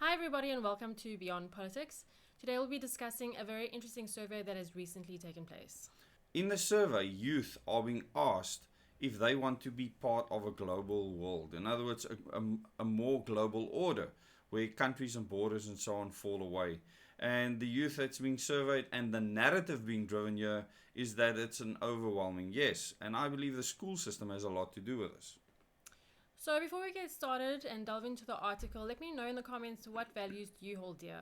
Hi everybody and welcome to Beyond Politics. Today we'll be discussing a very interesting survey that has recently taken place. In the survey, youth are being asked if they want to be part of a global world. In other words, a more global order where countries and borders and so on fall away. And the youth that's being surveyed and the narrative being driven here is that it's an overwhelming yes. And I believe the school system has a lot to do with this. So before we get started and delve into the article, let me know in the comments what values do you hold dear.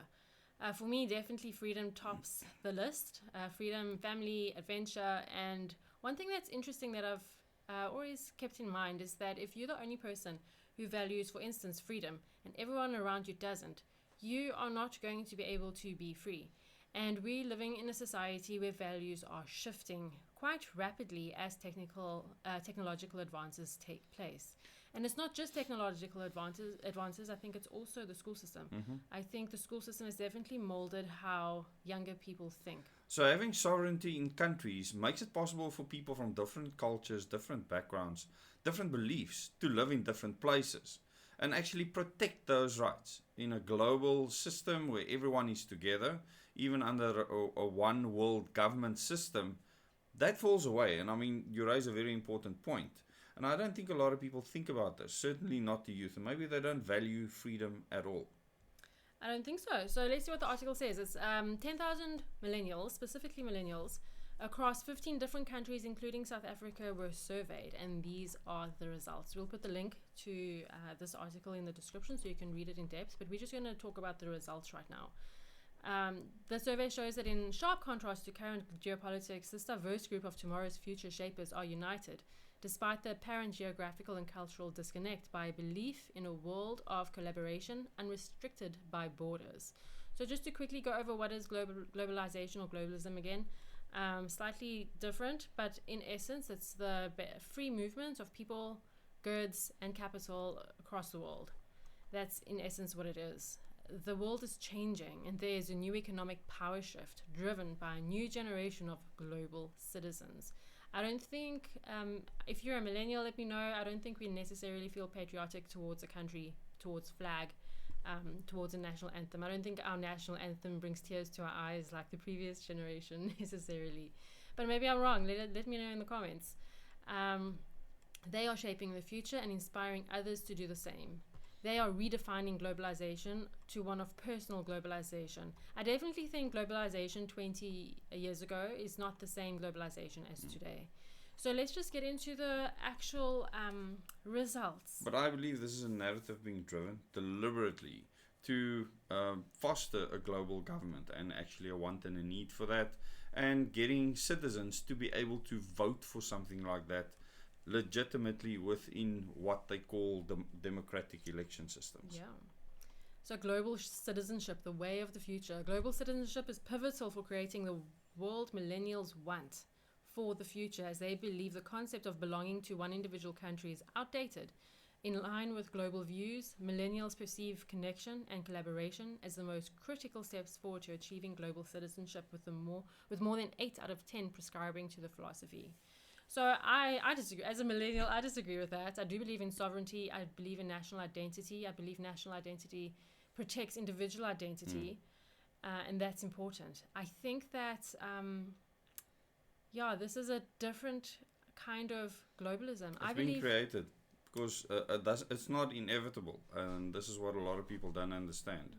For me, definitely freedom tops the list. Freedom, family, adventure, and one thing that's interesting that I've always kept in mind is that if you're the only person who values, for instance, freedom, and everyone around you doesn't, you are not going to be able to be free. And we're living in a society where values are shifting quite rapidly as technological advances take place. And it's not just technological advances, I think it's also the school system. I think the school system has definitely molded how younger people think. So having sovereignty in countries makes it possible for people from different cultures, different backgrounds, different beliefs to live in different places and actually protect those rights in a global system where everyone is together, even under a one world government system. That falls away. And I mean, you raise a very important point. And I don't think a lot of people think about this, certainly not the youth. And maybe they don't value freedom at all. I don't think so. So let's see what the article says. It's 10,000 millennials, specifically millennials, across 15 different countries, including South Africa, were surveyed. And these are the results. We'll put the link to this article in the description so you can read it in depth. But we're just going to talk about the results right now. The survey shows that in sharp contrast to current geopolitics, this diverse group of tomorrow's future shapers are united, despite the apparent geographical and cultural disconnect, by a belief in a world of collaboration unrestricted by borders. So just to quickly go over what is globalization or globalism again, slightly different, but in essence it's the free movement of people, goods and capital across the world. That's in essence what it is. The world is changing and there is a new economic power shift driven by a new generation of global citizens. I don't think, if you're a millennial, let me know, I don't think we necessarily feel patriotic towards a country, towards flag, towards a national anthem. I don't think our national anthem brings tears to our eyes like the previous generation necessarily. But maybe I'm wrong, let me know in the comments. They are shaping the future and inspiring others to do the same. They are redefining globalization to one of personal globalization. I definitely think globalization 20 years ago is not the same globalization as today. So let's just get into the actual results. But I believe this is a narrative being driven deliberately to foster a global government and actually a want and a need for that, and getting citizens to be able to vote for something like that legitimately within what they call the democratic election systems. Yeah. So global citizenship, the way of the future. Global citizenship is pivotal for creating the world millennials want for the future, as they believe the concept of belonging to one individual country is outdated. In line with global views, millennials perceive connection and collaboration as the most critical steps forward to achieving global citizenship, with more than 8 out of 10 prescribing to the philosophy. So I disagree. As a millennial, I disagree with that. I do believe in sovereignty. I believe in national identity. I believe national identity protects individual identity, and that's important. I think that, this is a different kind of globalism. It's been created because it's not inevitable, and this is what a lot of people don't understand.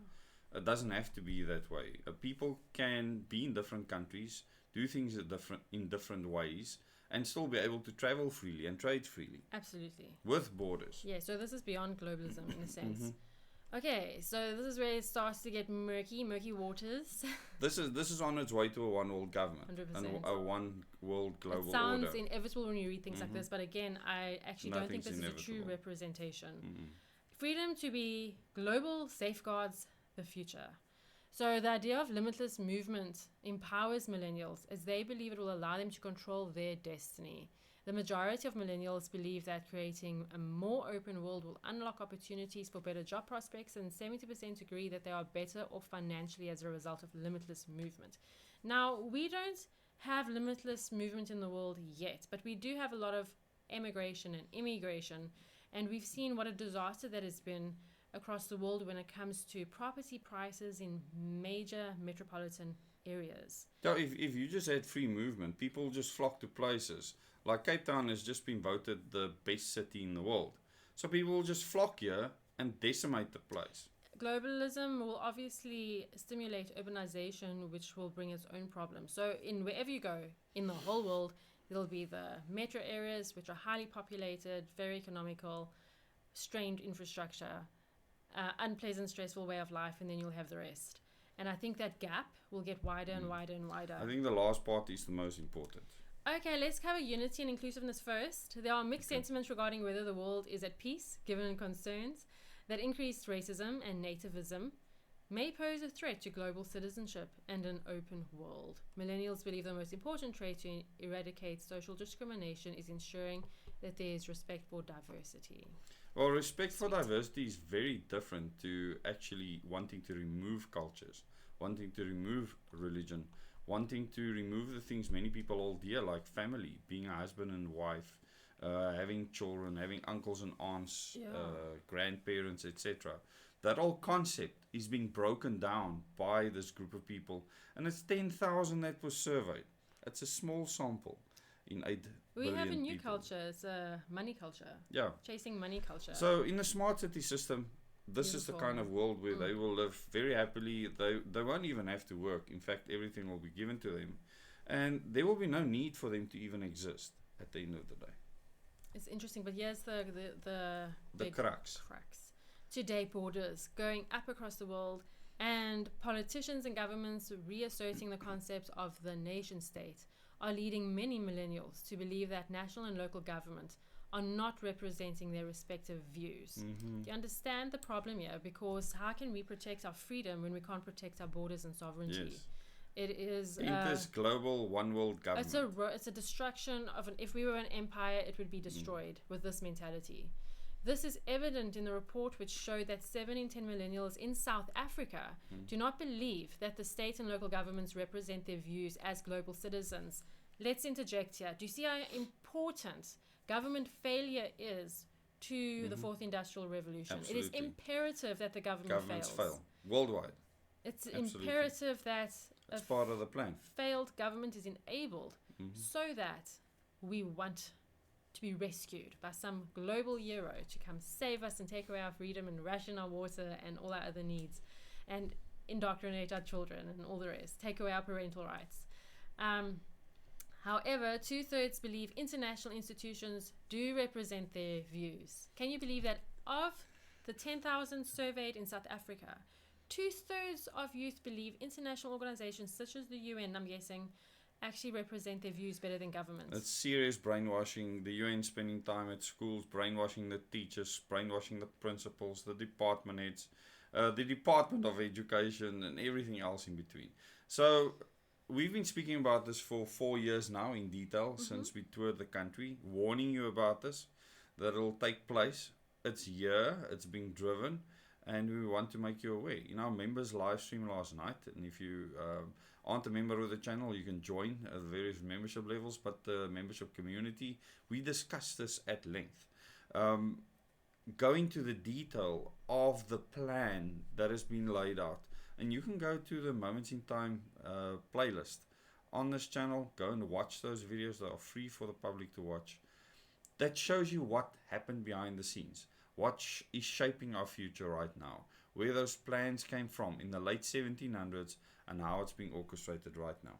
It doesn't have to be that way. People can be in different countries, do things in different ways, and still be able to travel freely and trade freely. Absolutely. With borders. Yeah, so this is beyond globalism in a sense. Okay, so this is where it starts to get murky waters. This is on its way to a one world government. 100%. And a one world global order. It sounds inevitable when you read things like this, but again, I actually don't think this is a true representation. Freedom to be global safeguards the future. So the idea of limitless movement empowers millennials as they believe it will allow them to control their destiny. The majority of millennials believe that creating a more open world will unlock opportunities for better job prospects, and 70% agree that they are better off financially as a result of limitless movement. Now, we don't have limitless movement in the world yet, but we do have a lot of emigration and immigration, and we've seen what a disaster that has been across the world when it comes to property prices in major metropolitan areas. Yeah, if you just had free movement, people just flock to places. Like Cape Town has just been voted the best city in the world. So people will just flock here and decimate the place. Globalism will obviously stimulate urbanization, which will bring its own problems. So in wherever you go in the whole world, there'll be the metro areas, which are highly populated, very economical, strained infrastructure, unpleasant, stressful way of life, and then you'll have the rest. And I think that gap will get wider and wider and wider. I think the last part is the most important. Okay, let's cover unity and inclusiveness first. There are mixed sentiments regarding whether the world is at peace, given concerns that increased racism and nativism may pose a threat to global citizenship and an open world. Millennials believe the most important trait to eradicate social discrimination is ensuring that there is respect for diversity. Well, respect for diversity is very different to actually wanting to remove cultures, wanting to remove religion, wanting to remove the things many people hold dear, like family, being a husband and wife, having children, having uncles and aunts, grandparents, etc. That whole concept is being broken down by this group of people, and it's 10,000 that was surveyed. It's a small sample in 8 billion We have a new people. culture. It's a money culture. Yeah. Chasing money culture. So in a smart city system, this is the kind of world where they will live very happily. They won't even have to work. In fact, everything will be given to them, and there will be no need for them to even exist at the end of the day. It's interesting, but here's the big crux. Today, borders going up across the world, and politicians and governments reasserting the concept of the nation state are leading many millennials to believe that national and local government are not representing their respective views. Do you understand the problem here? Because how can we protect our freedom when we can't protect our borders and sovereignty? Yes. It is This global one world government. it's a destruction of an. If we were an empire, it would be destroyed with this mentality. This is evident in the report, which showed that 7 in 10 millennials in South Africa do not believe that the state and local governments represent their views as global citizens. Let's interject here. Do you see how important government failure is to the fourth industrial revolution? Absolutely. It is imperative that the Governments fails. fail worldwide. It's Absolutely. imperative that It's part of the plan. failed government is enabled so that we want to be rescued by some global hero to come save us and take away our freedom and ration our water and all our other needs and indoctrinate our children and all the rest, take away our parental rights. However, 2/3 believe international institutions do represent their views. Can you believe that of the 10,000 surveyed in South Africa, 2/3 of youth believe international organizations such as the UN, I'm guessing, actually represent their views better than governments? It's serious brainwashing. The UN spending time at schools, brainwashing the teachers, brainwashing the principals, the department heads, the Department of Education, and everything else in between. So we've been speaking about this for 4 years now in detail since we toured the country, warning you about this, that it'll take place. It's here, it's being driven, and we want to make you aware. In our members live stream last night, and if you aren't a member of the channel, you can join at various membership levels, but the membership community, we discussed this at length. Going to the detail of the plan that has been laid out. And you can go to the Moments in Time playlist on this channel. Go and watch those videos. They are free for the public to watch. That shows you what happened behind the scenes. What is shaping our future right now. Where those plans came from in the late 1700s and how it's being orchestrated right now.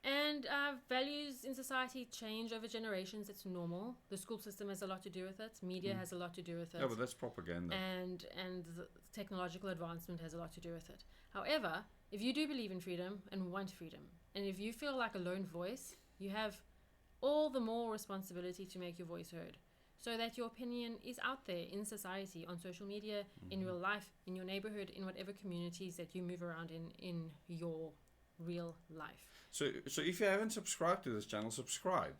And values in society change over generations. It's normal. The school system has a lot to do with it. Media has a lot to do with it. Yeah, but that's propaganda. And the technological advancement has a lot to do with it. However, if you do believe in freedom and want freedom, and if you feel like a lone voice, you have all the more responsibility to make your voice heard, so that your opinion is out there in society, on social media, in real life, in your neighborhood, in whatever communities that you move around in your real life. So if you haven't subscribed to this channel, subscribe.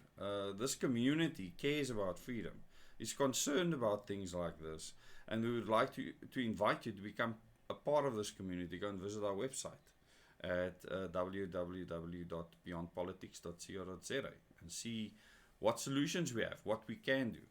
This community cares about freedom, is concerned about things like this, and we would like to invite you to become a part of this community. Go and visit our website at www.beyondpolitics.co.za and see what solutions we have, what we can do.